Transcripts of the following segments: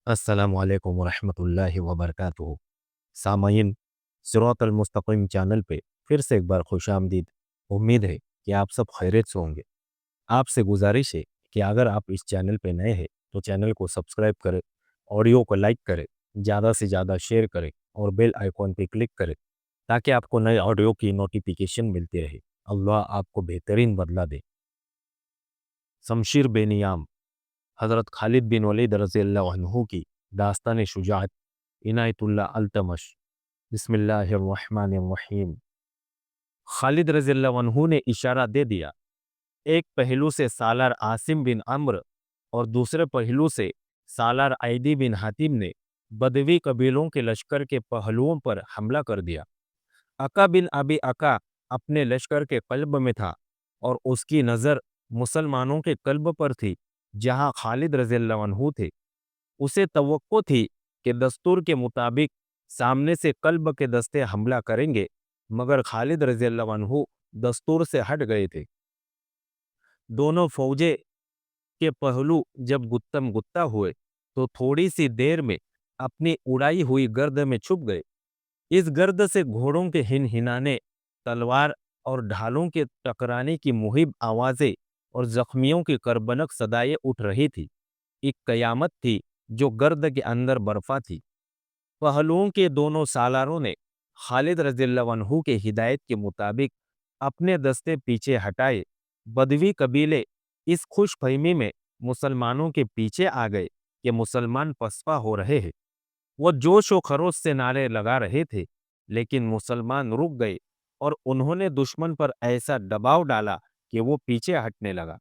अस्सलामु अलैकुम वरहमतुल्लाहि वबरकातुहू। सामाईन, सिरातल मुस्तकीम चैनल पे फिर से एक बार खुश आमदीद। उम्मीद है कि आप सब खैरियत से होंगे। आपसे गुजारिश है कि अगर आप इस चैनल पे नए हैं तो चैनल को सब्सक्राइब करें, ऑडियो को लाइक करें, ज़्यादा से ज़्यादा शेयर करें और बेल आइकॉन पे क्लिक करें ताकि आपको नए ऑडियो की नोटिफिकेशन मिलती रहे। अल्लाह आपको बेहतरीन बदला दे। शमशीर बेनियाम हज़रत खालिद बिन वलीद रज़ियल्लाहु अन्हु की दास्तान शुजाअत इनायतुल्लाह अल्तमश। बिस्मिल्लाहिर्रहमानिर्रहीम। खालिद रज़ियल्लाहु अन्हु ने इशारा दे दिया। एक पहलू से सालार आसिम बिन अम्र और दूसरे पहलू से सालार आइदी बिन हातिम ने बदवी कबीलों के लश्कर के पहलुओं पर हमला कर दिया। अका बिन अबी अका अपने लश्कर के कल्ब में था और उसकी नज़र मुसलमानों के कल्ब पर थी जहां खालिद रज़ियल्लाहु अन्हु थे। उसे तवक्को थी कि दस्तूर के मुताबिक सामने से कल्ब के दस्ते हमला करेंगे, मगर खालिद रज़ियल्लाहु अन्हु दस्तूर से हट गए थे। दोनों फौजें के पहलू जब गुत्तम गुत्ता हुए तो थोड़ी सी देर में अपनी उड़ाई हुई गर्द में छुप गए। इस गर्द से घोड़ों के हिनहिनाने, तलवार और ढालों के टकराने की मुहिब आवाजें और जख्मियों की करबनक सदाएं उठ रही थी। एक कयामत थी जो गर्द के अंदर बर्फा थी। पहलुओं के दोनों सालारों ने खालिद रज़ियल्लाहु अन्हु के हिदायत के मुताबिक अपने दस्ते पीछे हटाए। बदवी कबीले इस खुश फहमी में मुसलमानों के पीछे आ गए कि मुसलमान पसपा हो रहे हैं। वो जोश व खरोश से नारे लगा रहे थे, लेकिन मुसलमान रुक गए और उन्होंने दुश्मन पर ऐसा दबाव डाला कि वो पीछे हटने लगा।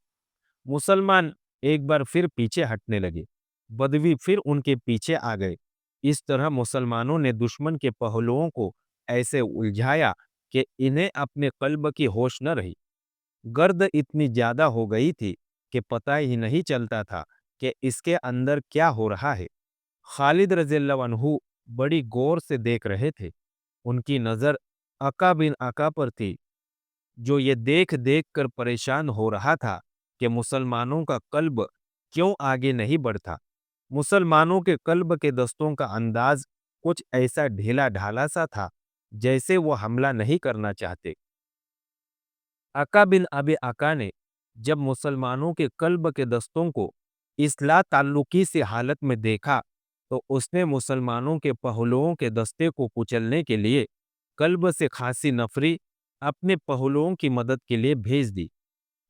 मुसलमान एक बार फिर पीछे हटने लगे। बदवी फिर उनके पीछे आ गए। इस तरह मुसलमानों ने दुश्मन के पहलुओं को ऐसे उलझाया कि इन्हें अपने कल्ब की होश न रही। गर्द इतनी ज्यादा हो गई थी कि पता ही नहीं चलता था कि इसके अंदर क्या हो रहा है। खालिद रज़ियल्लाहु अन्हु बड़ी गौर से देख रहे थे। उनकी नजर अका बिन अका पर थी, जो ये देख देख कर परेशान हो रहा था कि मुसलमानों का कल्ब क्यों आगे नहीं बढ़ता। मुसलमानों के कल्ब के दस्तों का अंदाज कुछ ऐसा ढीला ढाला सा था जैसे वो हमला नहीं करना चाहते। अका बिन अबी अका ने जब मुसलमानों के कल्ब के दस्तों को इस्लाह ताल्लुकी से हालत में देखा तो उसने मुसलमानों के पहलुओं के दस्ते को कुचलने के लिए कल्ब से खासी नफरी अपने पहलुओं की मदद के लिए भेज दी।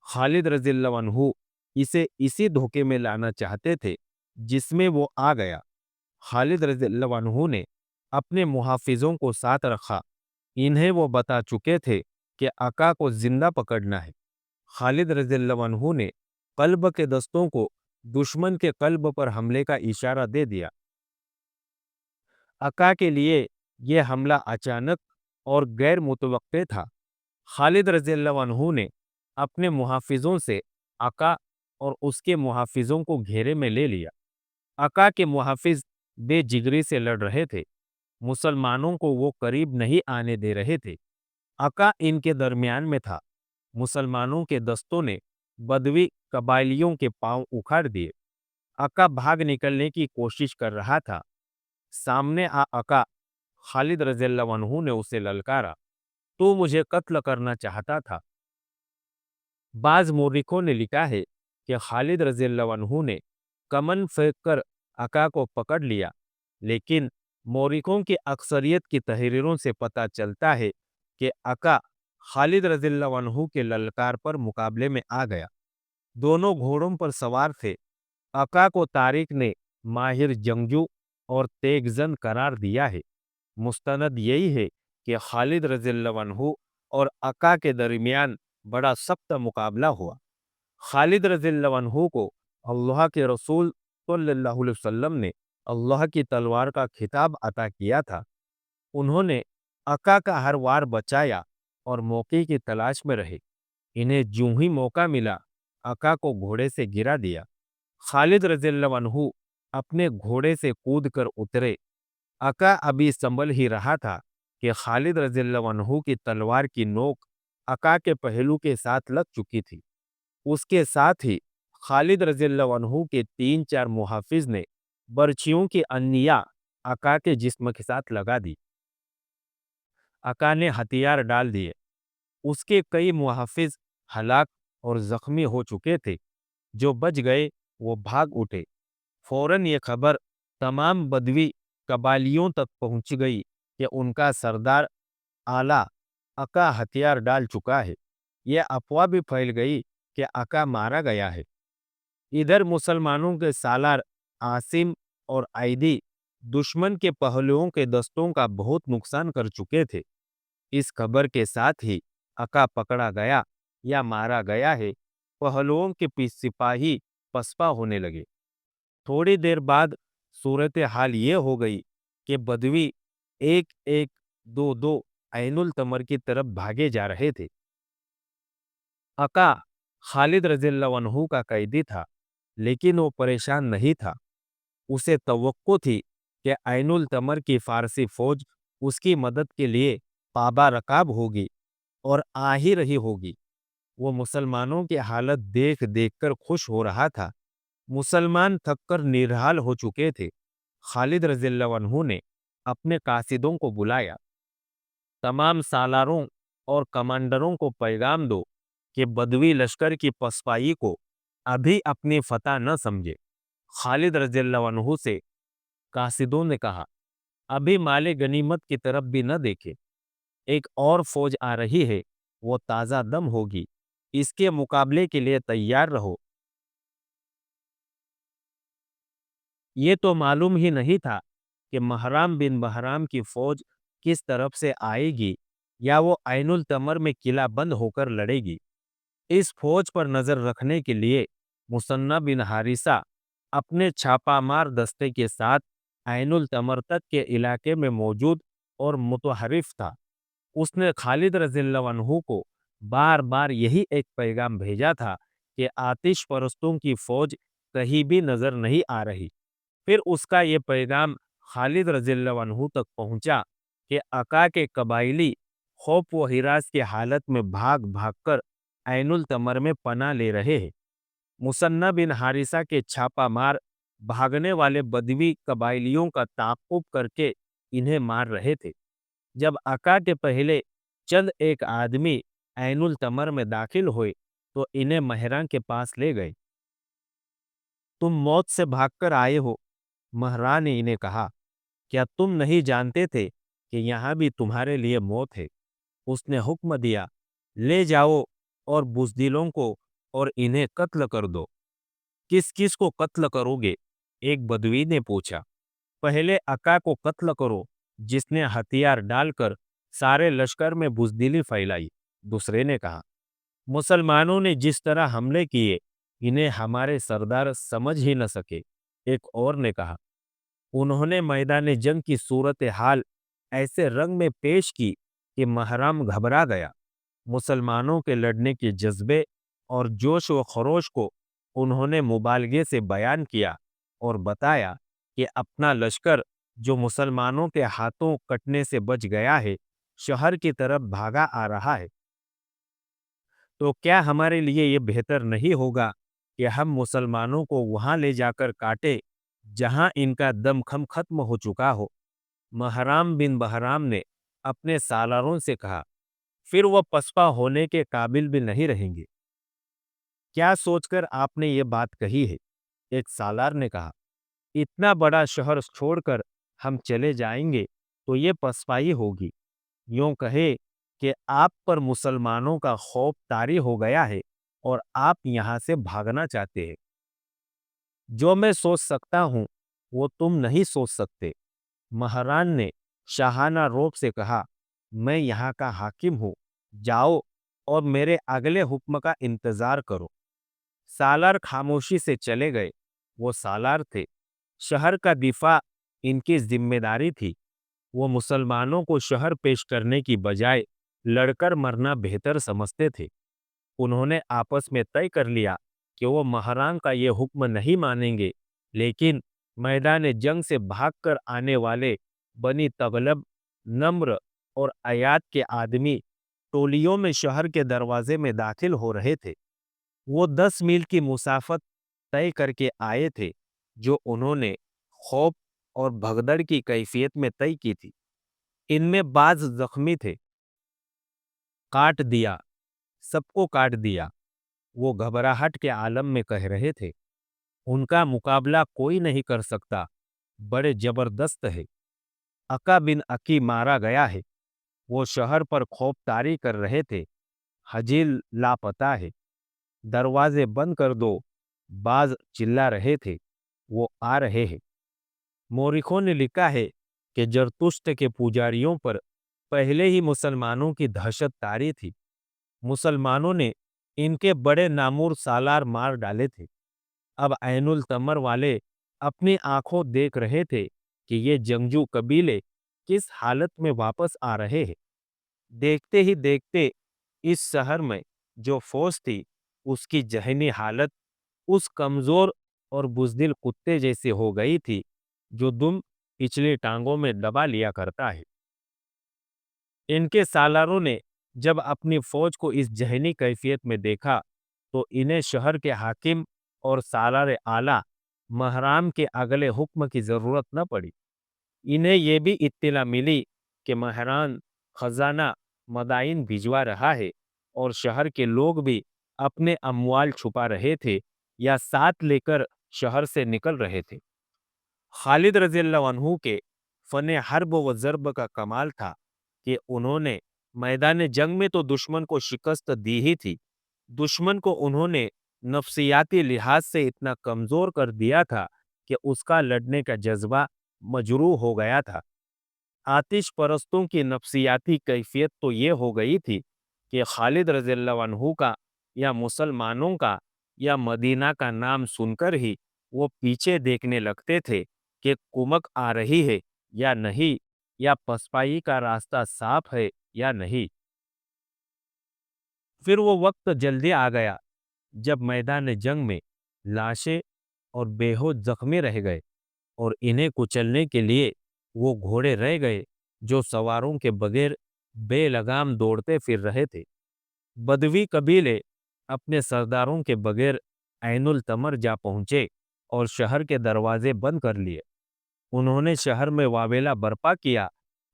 खालिद रज़ियल्लाहु अन्हु इसे इसी धोखे में लाना चाहते थे जिसमें वो आ गया। खालिद रज़ियल्लाहु अन्हु ने अपने मुहाफिजों को साथ रखा। इन्हें वो बता चुके थे कि अका को जिंदा पकड़ना है। खालिद रज़ियल्लाहु अन्हु ने कल्ब के दस्तों को दुश्मन के कल्ब पर हमले का इशारा दे दिया। अका के लिए यह हमला अचानक और गैर मुतवक्के था। खालिद रज़ियल्लाहु अन्हु ने अपने मुहाफिजों से अका और उसके मुहाफिजों को घेरे में ले लिया। अका के मुहाफिज बेजिगरी से लड़ रहे थे। मुसलमानों को वो करीब नहीं आने दे रहे थे। अका इनके दरमियान में था। मुसलमानों के दस्तों ने बदवी कबाइलियों के पांव उखाड़ दिए। अका भाग निकलने की कोशिश कर रहा था। सामने आ अका खालिद रज़ियल्लाहु अन्हु ने उसे ललकारा, "तू मुझे कत्ल करना चाहता था।" बाज मोरिखों ने लिखा है कि खालिद रज़ियल्लाहु अन्हु ने कमन फेंक कर अका को पकड़ लिया, लेकिन मोरिखों की अक्सरियत की तहरीरों से पता चलता है कि अका खालिद रज़ियल्लाहु अन्हु के ललकार पर मुकाबले में आ गया। दोनों घोड़ों पर सवार थे। अका को तारिक ने माहिर जंगजू और तेगजन करार दिया है। मुस्तनद यही है कि खालिद रज़ियल्लाहु अन्हु और अका के दरमियान बड़ा सख्त मुकाबला हुआ। खालिद रज़ियल्लाहु अन्हु को अल्लाह के रसूल सल्लल्लाहु अलैहि वसल्लम ने अल्लाह की तलवार का खिताब अता किया था। उन्होंने अका का हर वार बचाया और मौके की तलाश में रहे। इन्हें ज्यों ही मौका मिला, अका को घोड़े से गिरा दिया। खालिद रज़ियल्लाहु अन्हु अपने घोड़े से कूदकर उतरे। अका अभी संभल ही रहा था कि खालिद रज़ियल्लाहु अन्हु की तलवार की नोक अका के पहलू के साथ लग चुकी थी। उसके साथ ही खालिद रज़ियल्लाहु अन्हु के 3-4 मुहाफिज ने बर्छियों की अन्नियां अका के जिस्म के साथ लगा दी। अका ने हथियार डाल दिए। उसके कई मुहाफिज हलाक और जख्मी हो चुके थे। जो बच गए वो भाग उठे। फौरन ये खबर तमाम बदवी कबालियों तक पहुंच गई कि उनका सरदार आला अका हथियार डाल चुका है। यह अफवाह भी फैल गई कि अका मारा गया है। इधर मुसलमानों के सालार आसिम और आइदी दुश्मन के पहलुओं के दस्तों का बहुत नुकसान कर चुके थे। इस खबर के साथ ही अका पकड़ा गया या मारा गया है, पहलुओं के सिपाही पसपा होने लगे। थोड़ी देर बाद सूरत हाल ये हो गई कि बदवी एक एक दो दो ऐनुल तमर की तरफ भागे जा रहे थे। अका खालिद रज़ियल्लाहु अन्हु का कैदी था, लेकिन वो परेशान नहीं था। उसे तवक्को थी कि ऐनुल तमर की फारसी फौज उसकी मदद के लिए पाबा रकाब होगी और आ ही रही होगी। वो मुसलमानों की हालत देख देख कर खुश हो रहा था। मुसलमान थककर निढाल हो चुके थे। खालिद रज़ियल्लाहु अन्हु ने अपने कासिदों को बुलाया। तमाम सालारों और कमांडरों को पैगाम दो कि बदवी लश्कर की पसपाई को अभी अपनी फतह न समझे। खालिद रज़ियल्लाहु अन्हु से कासिदों ने कहा, अभी माले गनीमत की तरफ भी न देखे। एक और फौज आ रही है, वो ताज़ा दम होगी। इसके मुकाबले के लिए तैयार रहो। ये तो मालूम ही नहीं था कि महराम बिन बहराम की फौज किस तरफ से आएगी या वो ऐनुल तमर में किला बंद होकर लड़ेगी। इस फौज पर नजर रखने के लिए मुसन्ना बिन हारिसा अपने छापामार दस्ते के साथ ऐनुल तमर तक के इलाके में मौजूद और मुतहरिफ था। उसने खालिद रज़ियल्लाहु अन्हु को बार बार यही एक पैगाम भेजा था कि आतिश परस्तों की फौज कहीं भी नजर नहीं आ रही। फिर उसका ये पैगाम खालिद रज़ियल्लाहु अन्हु तक पहुंचा कि अका के कबाइली खौफ व हिरास की हालत में भाग भाग कर ऐनुल तमर में पनाह ले रहे हैं। मुसन्ना बिन हारिसा के छापा मार भागने वाले बदवी कबाइलियों का ताक़ुब करके इन्हें मार रहे थे। जब अका के पहले चंद एक आदमी ऐनुल तमर में दाखिल हुए तो इन्हें महरा के पास ले गए। तुम मौत से भागकर आए हो, महरा ने इन्हें कहा। क्या तुम नहीं जानते थे कि यहाँ भी तुम्हारे लिए मौत है? उसने हुक्म दिया, ले जाओ और बुज़दिलों को और इन्हें कत्ल कर दो। किस किस को कत्ल करोगे? एक बदवी ने पूछा। पहले अका को कत्ल करो, जिसने हथियार डालकर सारे लश्कर में बुज़दिली फैलाई, दूसरे ने कहा। मुसलमानों ने जिस तरह हमले किए, इन्हें हमारे सरदार समझ ही न सके, एक और ने कहा। उन्होंने मैदान जंग की सूरत हाल ऐसे रंग में पेश की कि महराम घबरा गया। मुसलमानों के लड़ने के जज्बे और जोश व खरोश को उन्होंने मुबालगे से बयान किया और बताया कि अपना लश्कर जो मुसलमानों के हाथों कटने से बच गया है, शहर की तरफ भागा आ रहा है। तो क्या हमारे लिए ये बेहतर नहीं होगा कि हम मुसलमानों को वहां ले जाकर काटे जहां इनका दमखम खत्म हो चुका हो? महराम बिन बहराम ने अपने सालारों से कहा। फिर वह पसपा होने के काबिल भी नहीं रहेंगे। क्या सोचकर आपने ये बात कही है? एक सालार ने कहा। इतना बड़ा शहर छोड़कर हम चले जाएंगे तो ये पसपाई होगी। यूं कहे कि आप पर मुसलमानों का खौफ तारी हो गया है और आप यहां से भागना चाहते हैं। जो मैं सोच सकता हूं वो तुम नहीं सोच सकते। महरान ने शाहाना रोब से कहा, मैं यहाँ का हाकिम हूँ, जाओ और मेरे अगले हुक्म का इंतजार करो। सालार खामोशी से चले गए। वो सालार थे। शहर का दिफा इनकी जिम्मेदारी थी। वो मुसलमानों को शहर पेश करने की बजाय लड़कर मरना बेहतर समझते थे। उन्होंने आपस में तय कर लिया कि वो महरान का ये हुक्म नहीं मानेंगे, लेकिन मैदान जंग से भागकर आने वाले बनी तगलब, नम्र और अयात के आदमी टोलियों में शहर के दरवाजे में दाखिल हो रहे थे। वो 10 मील की मुसाफत तय करके आए थे, जो उन्होंने خوف اور भगदड़ की कैफियत में तय की थी। इनमें बाज जख्मी थे। काट दिया, सबको काट दिया, वो घबराहट के आलम में कह रहे थे। उनका मुकाबला कोई नहीं कर सकता, बड़े जबरदस्त है। अका बिन अकी मारा गया है। वो शहर पर खौफ तारी कर रहे थे। हजील लापता है। दरवाजे बंद कर दो, बाज चिल्ला रहे थे। वो आ रहे हैं। मोरिखों ने लिखा है कि जरतुश्त के पुजारियों पर पहले ही मुसलमानों की दहशत तारी थी। मुसलमानों ने इनके बड़े नामूर सालार मार डाले थे। अब ऐनुल तमर वाले अपनी आंखों देख रहे थे कि ये जंगजू कबीले किस हालत में वापस आ रहे हैं। देखते ही देखते इस शहर में जो फौज थी, उसकी जहनी हालत उस कमजोर और बुजदिल कुत्ते जैसी हो गई थी जो दुम पिछली टांगों में दबा लिया करता है। इनके सालारों ने जब अपनी फौज को इस जहनी कैफियत में देखा, तो इन्हें शहर के हाकिम और सालार आला महराम के अगले हुक्म की जरूरत न पड़ी। इन्हें यह भी इत्तिला मिली कि महरान खजाना मदाइन भिजवा रहा है और शहर के लोग भी अपने अमवाल छुपा रहे थे या साथ लेकर शहर से निकल रहे थे। खालिद रज़ियल्लाहु अन्हु के फने हर्ब व ज़र्ब का कमाल था कि उन्होंने मैदान जंग में तो दुश्मन को शिकस्त दी ही थी, दुश्मन को उन्होंने नफ्सियाती लिहाज से इतना कमजोर कर दिया था कि उसका लड़ने का जज्बा मजरूह हो गया था। आतिश परस्तों की नफ्सियाती कैफियत तो ये हो गई थी कि खालिद रज़ियल्लाहु अन्हु का या मुसलमानों का या मदीना का नाम सुनकर ही वो पीछे देखने लगते थे कि कुमक आ रही है या नहीं, या पसपाई का रास्ता साफ है या नहीं। फिर वो वक्त जल्दी आ गया जब मैदान जंग में लाशें और बेहोश जख्मी रह गए और इन्हें कुचलने के लिए वो घोड़े रह गए जो सवारों के बगैर बेलगाम दौड़ते फिर रहे थे। बदवी कबीले अपने सरदारों के बगैर ऐनुल तमर जा पहुंचे और शहर के दरवाजे बंद कर लिए। उन्होंने शहर में वावेला बर्पा किया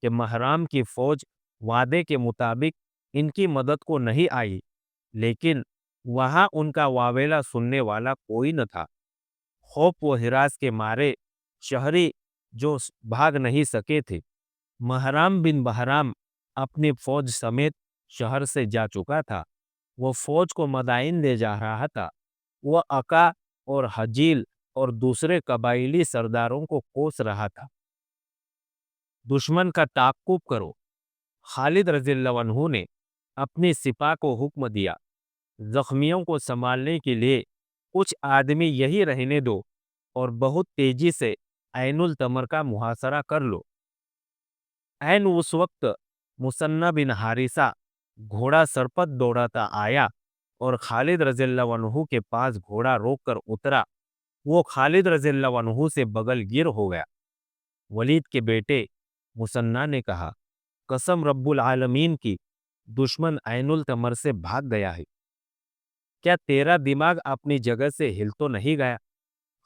कि महराम की फौज वादे के मुताबिक इनकी मदद को नहीं आई, लेकिन वहां उनका वावेला सुनने वाला कोई न था। खौफ व हिरास के मारे शहरी जो भाग नहीं सके थे। महराम बिन बहराम अपनी फौज समेत शहर से जा चुका था। वो फौज को मदाइन ले जा रहा था। वह अका और हजील और दूसरे कबाइली सरदारों को कोस रहा था। दुश्मन का ताक्कुब करो। खालिद रज़ियल्लाहु अन्हु ने अपनी सिपाह को हुक्म दिया, जख्मियों को संभालने के लिए कुछ आदमी यही रहने दो और बहुत तेजी से ऐनुल तमर का मुहासरा कर लो। ऐन उस वक्त मुसन्ना बिन हारिसा घोड़ा सरपट दौड़ाता आया और खालिद रज़ियल्लाहु अन्हु के पास घोड़ा रोककर उतरा। वो खालिद रज़ियल्लाहु अन्हु से बगल गिर हो गया। वलीद के बेटे मुसन्ना ने कहा, कसम रब्बुल आलमीन की, दुश्मन ऐनुल तमर से भाग गया है। क्या तेरा दिमाग अपनी जगह से हिल तो नहीं गया?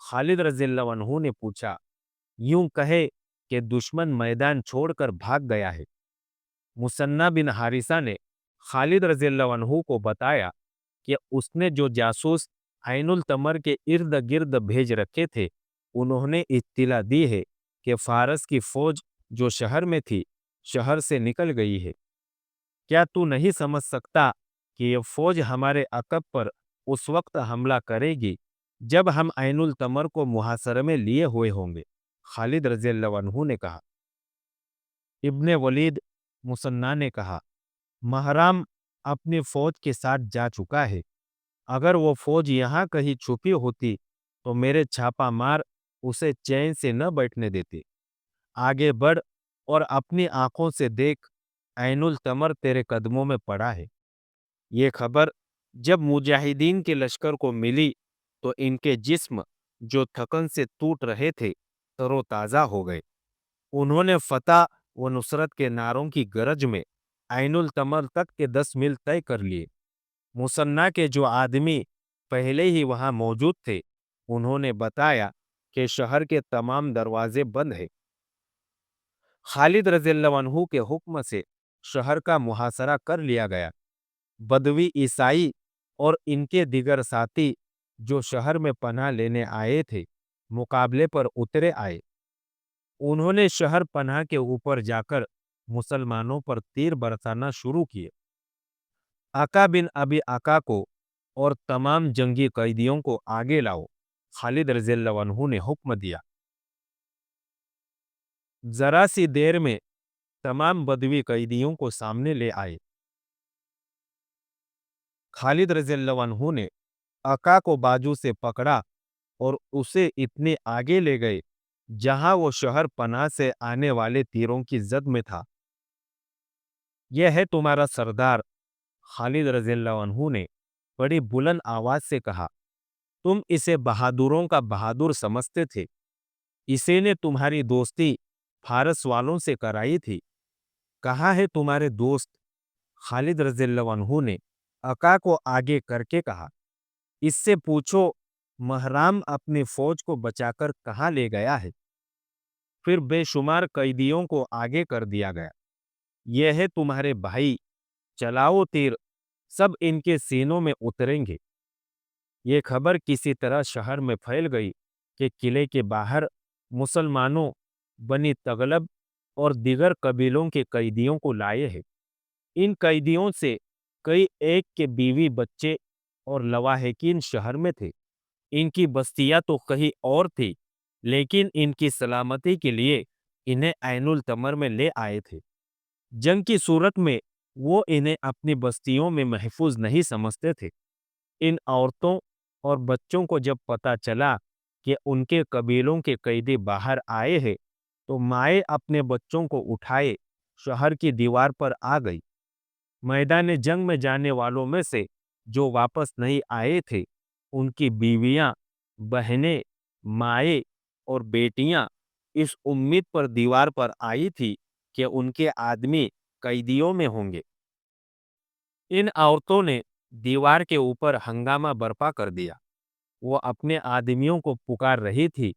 खालिद रज़ियल्लाहु अन्हु ने पूछा। यूं कहे कि दुश्मन मैदान छोड़कर भाग गया है। मुसन्ना बिन हारिसा ने खालिद रज़ियल्लाहु अन्हु को बताया कि उसने जो जासूस ऐनुल तमर के इर्द गिर्द भेज रखे थे, उन्होंने इत्तिला दी है कि फारस की फौज जो शहर में थी, शहर से निकल गई है। क्या तू नहीं समझ सकता कि यह फौज हमारे अकब पर उस वक्त हमला करेगी जब हम ऐनुल तमर को मुहासरे में लिए हुए होंगे? खालिद रज़ियल्लाहु अन्हु ने कहा। इब्ने वलीद मुसन्ना ने कहा, महराम अपनी फौज के साथ जा चुका है। अगर वो फौज यहाँ कहीं छुपी होती तो मेरे छापा मार उसे चैन से न बैठने देते। आगे बढ़ और अपनी आंखों से देख, ऐनुल तमर तेरे कदमों में पड़ा है। ये खबर जब मुजाहिदीन के लश्कर को मिली तो इनके जिस्म जो थकन से टूट रहे थे, तरोताजा हो गए। उन्होंने फतह व नुसरत के नारों की गरज में ऐनुल तमर तक के 10 मील तय कर लिए। मुसन्ना के जो आदमी पहले ही वहां मौजूद थे, उन्होंने बताया کہ شہر کے تمام دروازے بند ہیں۔ خالد رضی اللہ عنہ کے حکم سے شہر کا محاصرہ کر لیا گیا۔ بدوی عیسائی اور ان کے دیگر ساتھی جو شہر میں پناہ لینے آئے تھے مقابلے پر اترے آئے۔ انہوں نے شہر پناہ کے اوپر جا کر مسلمانوں پر تیر برسانا شروع کیے۔ آقا بن ابی آقا کو اور تمام جنگی قیدیوں کو آگے لاؤ، خالد رضی اللہ عنہ نے حکم دیا۔ ذرا سی دیر میں تمام بدوی قیدیوں کو سامنے لے آئے۔ خالد رضی اللہ عنہ نے آقا کو بازو سے پکڑا اور اسے اتنے آگے لے گئے جہاں وہ شہر پناہ سے آنے والے تیروں کی زد میں تھا۔ یہ ہے تمہارا سردار، خالد رضی اللہ عنہ نے بڑی بلند آواز سے کہا۔ تم اسے بہادروں کا بہادر سمجھتے تھے، اسے نے تمہاری دوستی فارس والوں سے کرائی تھی۔ کہاں ہے تمہارے دوست؟ خالد رضی اللہ عنہ نے آقا کو آگے کر کے کہا، اس سے پوچھو مہرام اپنی فوج کو بچا کر کہاں لے گیا ہے۔ پھر بے شمار قیدیوں کو آگے کر دیا گیا۔ یہ ہے تمہارے بھائی، چلاؤ تیر، سب ان کے سینوں میں اتریں گے۔ یہ خبر کسی طرح شہر میں پھیل گئی کہ قلعے کے باہر مسلمانوں بنی تغلب اور دیگر قبیلوں کے قیدیوں کو لائے ہیں۔ ان قیدیوں سے کئی ایک کے بیوی بچے اور لواحقین شہر میں تھے۔ ان کی بستیاں تو کہیں اور تھی، لیکن ان کی سلامتی کے لیے انہیں عین التمر میں لے آئے تھے۔ جنگ کی صورت میں وہ انہیں اپنی بستیوں میں محفوظ نہیں سمجھتے تھے۔ ان عورتوں اور بچوں کو جب پتہ چلا کہ ان کے قبیلوں کے قیدی باہر آئے ہیں تو مائیں اپنے بچوں کو اٹھائے شہر کی دیوار پر آ گئی۔ میدان جنگ میں جانے والوں میں سے جو واپس نہیں آئے تھے ان کی بیویاں، بہنیں، مائیں اور بیٹیاں اس امید پر دیوار پر آئی تھی کہ ان کے آدمی قیدیوں میں ہوں گے۔ ان عورتوں نے دیوار کے اوپر ہنگامہ برپا کر دیا۔ وہ اپنے آدمیوں کو پکار رہی تھی۔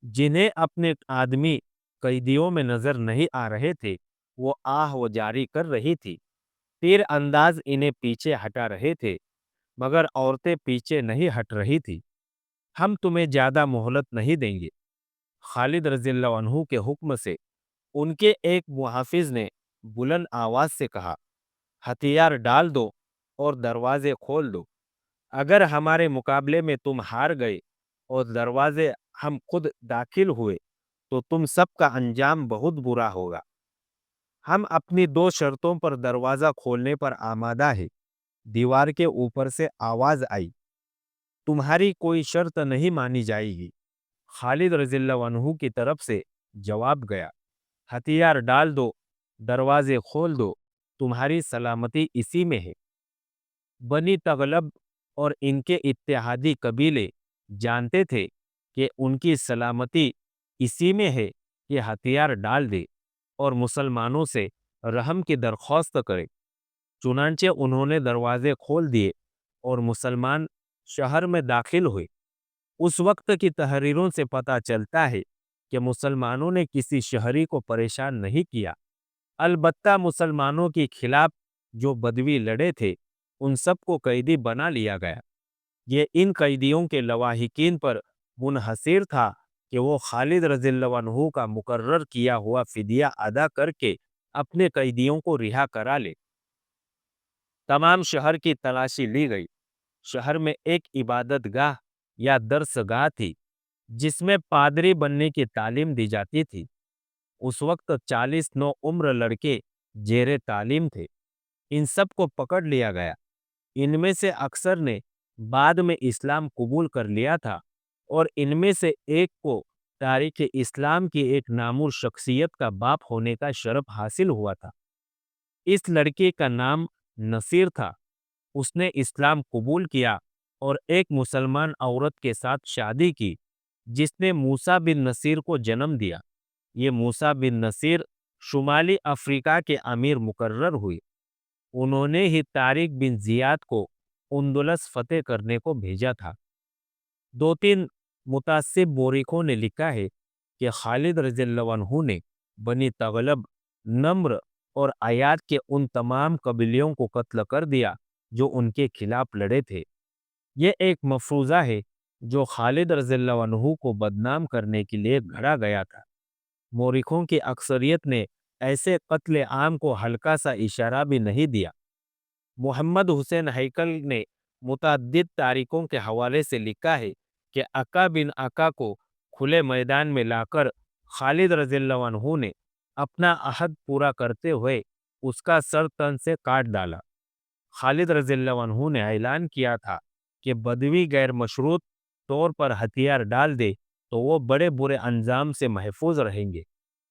جنہیں اپنے آدمی قیدیوں میں نظر نہیں آ رہے تھے وہ آہ و جاری کر رہی تھی۔ تیر انداز انہیں پیچھے ہٹا رہے تھے مگر عورتیں پیچھے نہیں ہٹ رہی تھی۔ ہم تمہیں زیادہ مہلت نہیں دیں گے۔ خالد رضی اللہ عنہ کے حکم سے ان کے ایک محافظ نے بلند آواز سے کہا، ہتھیار ڈال دو اور دروازے کھول دو۔ اگر ہمارے مقابلے میں تم ہار گئے اور دروازے ہم خود داخل ہوئے تو تم سب کا انجام بہت برا ہوگا۔ ہم اپنی دو شرطوں پر دروازہ کھولنے پر آمادہ ہے۔ دیوار کے اوپر سے آواز آئی، تمہاری کوئی شرط نہیں مانی جائے گی۔ خالد رضی اللہ عنہ کی طرف سے جواب گیا، ہتھیار ڈال دو، دروازے کھول دو، تمہاری سلامتی اسی میں ہے۔ بنی تغلب اور ان کے اتحادی قبیلے جانتے تھے کہ ان کی سلامتی اسی میں ہے کہ ہتھیار ڈال دے اور مسلمانوں سے رحم کی درخواست کرے۔ چنانچہ انہوں نے دروازے کھول دیے اور مسلمان شہر میں داخل ہوئے۔ اس وقت کی تحریروں سے پتہ چلتا ہے کہ مسلمانوں نے کسی شہری کو پریشان نہیں کیا، البتہ مسلمانوں کے خلاف جو بدوی لڑے تھے ان سب کو قیدی بنا لیا گیا۔ یہ ان قیدیوں کے لواحقین پر منحصر تھا کہ وہ خالد رضی اللہ عنہ کا مقرر کیا ہوا فدیہ ادا کر کے اپنے قیدیوں کو رہا کرا لے۔ تمام شہر کی تلاشی لی گئی۔ شہر میں ایک عبادت گاہ یا درس گاہ تھی جس میں پادری بننے کی تعلیم دی جاتی تھی۔ اس وقت 40 نو عمر لڑکے زیر تعلیم تھے۔ ان سب کو پکڑ لیا گیا۔ ان میں سے اکثر نے بعد میں اسلام قبول کر لیا تھا اور ان میں سے ایک کو تاریخ اسلام کی ایک نامور شخصیت کا باپ ہونے کا شرف حاصل ہوا تھا۔ اس لڑکے کا نام نصیر تھا۔ اس نے اسلام قبول کیا اور ایک مسلمان عورت کے ساتھ شادی کی جس نے موسیٰ بن نصیر کو جنم دیا۔ یہ موسیٰ بن نصیر شمالی افریقہ کے امیر مقرر ہوئے۔ انہوں نے ہی طارق بن زیاد کو اندلس فتح کرنے کو بھیجا تھا۔ 2-3 मुतासिब बोरिखों ने लिखा है कि खालिद रज़ियल्लाहु अन्हु ने बनी तगलब, नम्र और आयात के उन तमाम कबीलों को कत्ल कर दिया जो उनके खिलाफ लड़े थे। ये एक मफरूज़ा है जो खालिद रज़ियल्लाहु अन्हु को बदनाम करने के लिए घड़ा गया था। मोरिखों की अक्सरियत ने ऐसे कत्ल आम को हल्का सा इशारा भी नहीं दिया। मोहम्मद हुसैन हैकल ने मुतअद्दिद तारीखों के हवाले से लिखा है कि अक्का बिन अक्का को खुले मैदान में लाकर खालिद रज़ियल्लाहु अन्हु ने अपना अहद पूरा करते हुए उसका सर तन से काट डाला। खालिद रज़ियल्लाहु अन्हु ने ऐलान किया था कि बदवी गैर मशरूत तौर पर हथियार डाल दे तो वो बड़े बुरे अंजाम से महफूज रहेंगे।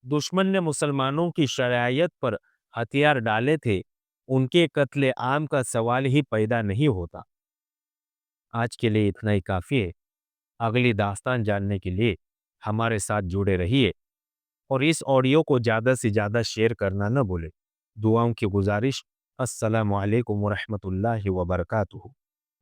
दुश्मन ने मुसलमानों की शरायत पर हथियार डाले थे, उनके कत्ले आम का सवाल ही पैदा नहीं होता। आज के लिए इतना ही काफ़ी है। अगली दास्तान जानने के लिए हमारे साथ जुड़े रहिए और इस ऑडियो को ज़्यादा से ज़्यादा शेयर करना न भूलें। दुआओं की गुजारिश। अस्सलामु अलैकुम वरहमतुल्लाहि वबरकातुहू।